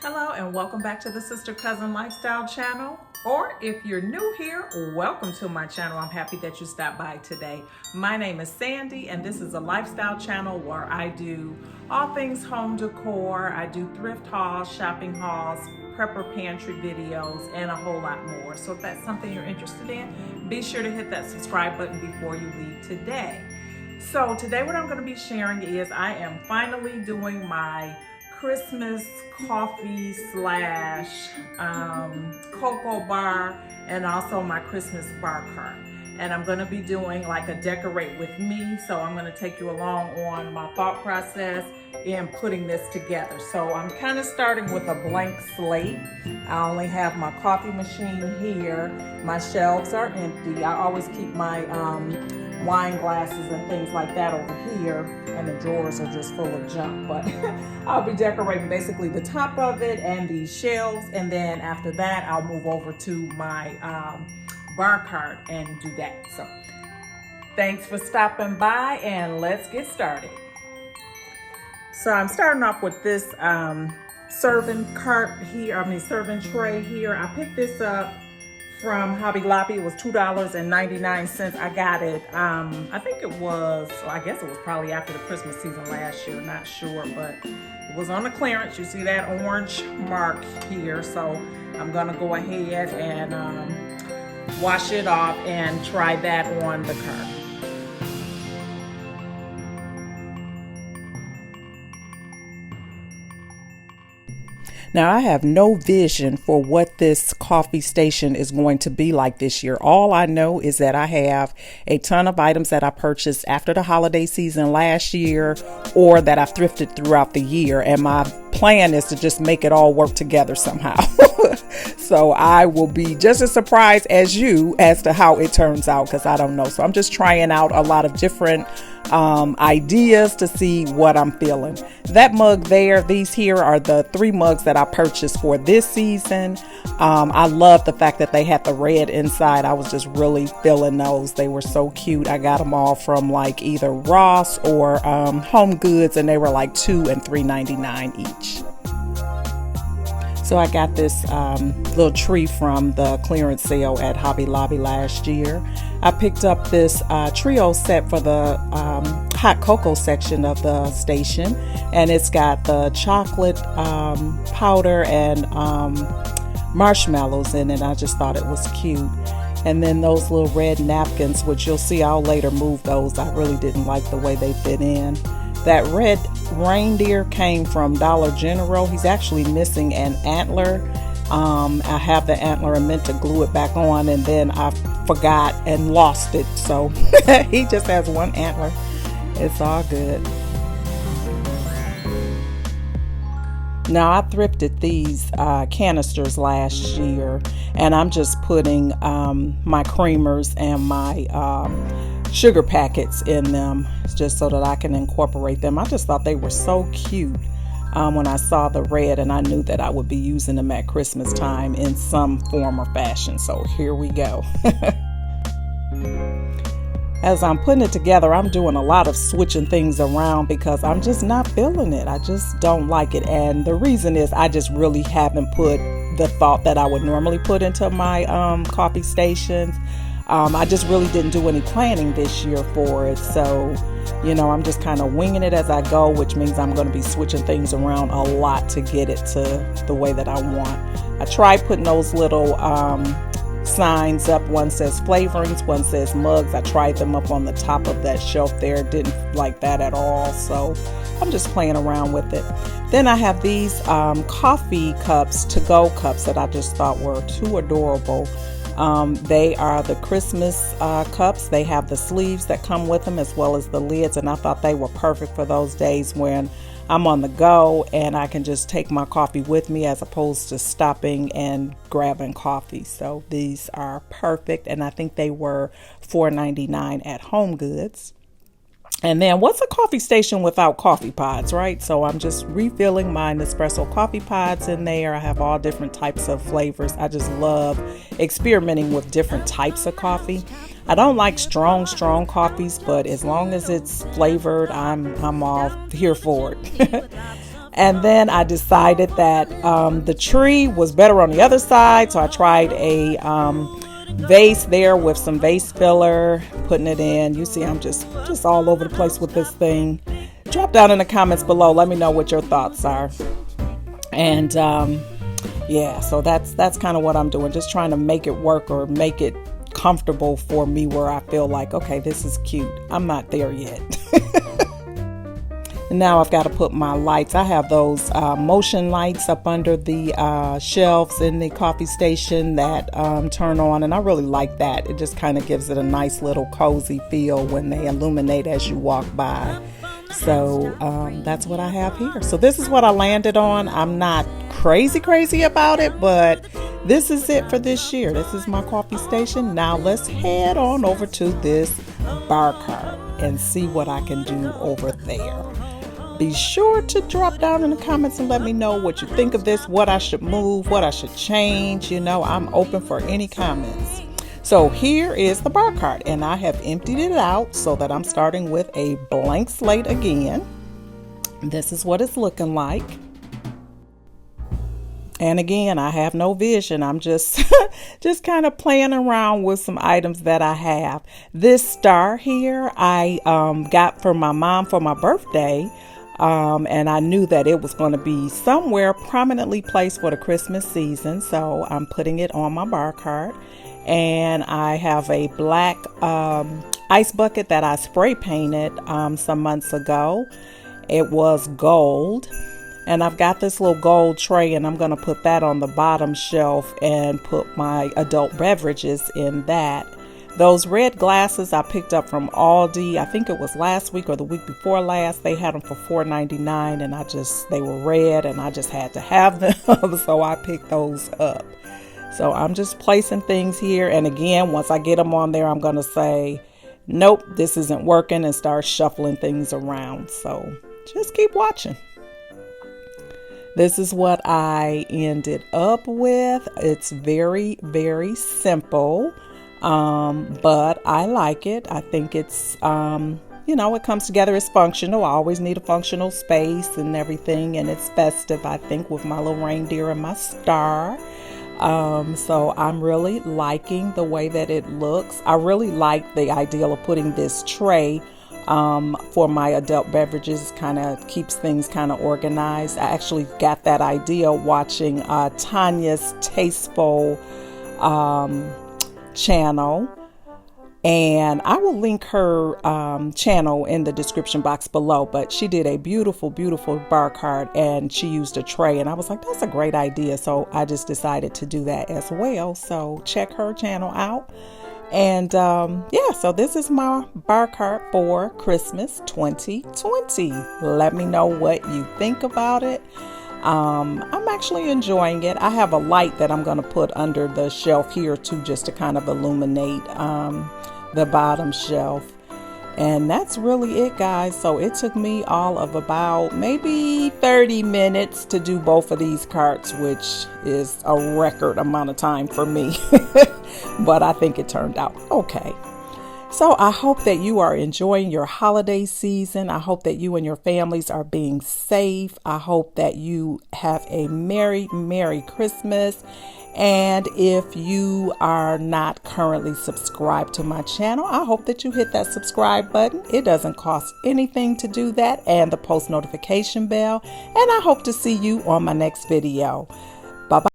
Hello and welcome back to the Sister Cousin Lifestyle channel. Or if you're new here, welcome to my channel. I'm happy that you stopped by today. My name is Sandy and this is a lifestyle channel where I do all things home decor. I do thrift hauls, shopping hauls, prepper pantry videos, and a whole lot more. So if that's something you're interested in, be sure to hit that subscribe button before you leave today. So today what I'm going to be sharing is I am finally doing my Christmas coffee slash cocoa bar and also my Christmas bar cart. And I'm going to be doing like a decorate with me. So I'm going to take you along on my thought process in putting this together. So I'm kind of starting with a blank slate. I only have my coffee machine here. My shelves are empty. I always keep my wine glasses and things like that over here, and the drawers are just full of junk, but I'll be decorating basically the top of it and these shelves, and then after that I'll move over to my bar cart and do that. So thanks for stopping by and let's get started. So I'm starting off with this serving tray here. I picked this up from Hobby Lobby. It was $2.99. I got it, I guess it was probably after the Christmas season last year, not sure, but it was on the clearance. You see that orange mark here, so I'm gonna go ahead and wash it off and try that on the cart. Now, I have no vision for what this coffee station is going to be like this year. All I know is that I have a ton of items that I purchased after the holiday season last year or that I've thrifted throughout the year. And my plan is to just make it all work together somehow. So I will be just as surprised as you as to how it turns out, because I don't know. So I'm just trying out a lot of different ideas to see what I'm feeling. That mug there, these here are the 3 mugs that I purchased for this season. I love the fact that they had the red inside. I was just really feeling those. They were so cute. I got them all from like either Ross or Home Goods, and they were like $2 and $3.99 each. So I got this little tree from the clearance sale at Hobby Lobby last year. I picked up this trio set for the hot cocoa section of the station, and it's got the chocolate powder and marshmallows in it. I just thought it was cute. And then those little red napkins, which you'll see I'll later move those. I really didn't like the way they fit in. That red reindeer came from Dollar General. He's actually missing an antler. I have the antler and meant to glue it back on, and then I forgot and lost it. So he just has one antler. It's all good. Now, I thrifted these canisters last year, and I'm just putting my creamers and my sugar packets in them just so that I can incorporate them. I just thought they were so cute when I saw the red, and I knew that I would be using them at Christmas time in some form or fashion. So here we go. As I'm putting it together, I'm doing a lot of switching things around because I'm just not feeling it. I just don't like it. And the reason is I just really haven't put the thought that I would normally put into my coffee stations. I just really didn't do any planning this year for it. So, I'm just kind of winging it as I go, which means I'm going to be switching things around a lot to get it to the way that I want. I tried putting those little signs up. One says flavorings, one says mugs. I tried them up on the top of that shelf there. Didn't like that at all. So I'm just playing around with it. Then I have these coffee cups, to-go cups that I just thought were too adorable. They are the Christmas cups. They have the sleeves that come with them as well as the lids, and I thought they were perfect for those days when I'm on the go and I can just take my coffee with me as opposed to stopping and grabbing coffee. So these are perfect, and I think they were $4.99 at Home Goods. And then what's a coffee station without coffee pods, right? So I'm just refilling my Nespresso coffee pods in there. I have all different types of flavors. I just love experimenting with different types of coffee. I don't like strong coffees, but as long as it's flavored, I'm all here for it. And then I decided that the tree was better on the other side, so I tried a vase there with some vase filler, putting it in. You see I'm just all over the place with this thing. Drop down in the comments below, let me know what your thoughts are. And yeah, so that's kind of what I'm doing, just trying to make it work or make it comfortable for me where I feel like, okay, this is cute. I'm not there yet. Now I've got to put my lights. I have those motion lights up under the shelves in the coffee station that turn on, and I really like that. It just kind of gives it a nice little cozy feel when they illuminate as you walk by. So that's what I have here. So this is what I landed on. I'm not crazy about it, but this is it for this year. This is my coffee station. Now let's head on over to this bar cart and see what I can do over there. Be sure to drop down in the comments and let me know what you think of this, what I should move, what I should change. You know, I'm open for any comments. So here is the bar cart, and I have emptied it out so that I'm starting with a blank slate again. This is what it's looking like. And again, I have no vision. I'm just kind of playing around with some items that I have. This star here I got from my mom for my birthday. And I knew that it was going to be somewhere prominently placed for the Christmas season. So I'm putting it on my bar cart. And I have a black ice bucket that I spray painted some months ago. It was gold. And I've got this little gold tray, and I'm going to put that on the bottom shelf and put my adult beverages in that. Those red glasses I picked up from Aldi. I think it was last week or the week before last. They had them for $4.99, and they were red, and I just had to have them. So I picked those up. So I'm just placing things here. And again, once I get them on there, I'm going to say, nope, this isn't working, and start shuffling things around. So just keep watching. This is what I ended up with. It's very, very simple. But I like it. I think it's, it comes together as functional. I always need a functional space and everything. And it's festive, I think, with my little reindeer and my star. So I'm really liking the way that it looks. I really like the idea of putting this tray for my adult beverages. Kind of keeps things kind of organized. I actually got that idea watching Tanya's Tasteful channel, and I will link her channel in the description box below. But she did a beautiful bar cart, and she used a tray, and I was like, that's a great idea. So I just decided to do that as well. So check her channel out. And so this is my bar cart for Christmas 2020. Let me know what you think about it. I'm actually enjoying it. I have a light that I'm going to put under the shelf here too, just to kind of illuminate the bottom shelf. And that's really it, guys. So it took me all of about maybe 30 minutes to do both of these carts, which is a record amount of time for me. But I think it turned out okay. So I hope that you are enjoying your holiday season. I hope that you and your families are being safe. I hope that you have a Merry, Merry Christmas. And if you are not currently subscribed to my channel, I hope that you hit that subscribe button. It doesn't cost anything to do that, and the post notification bell. And I hope to see you on my next video. Bye-bye.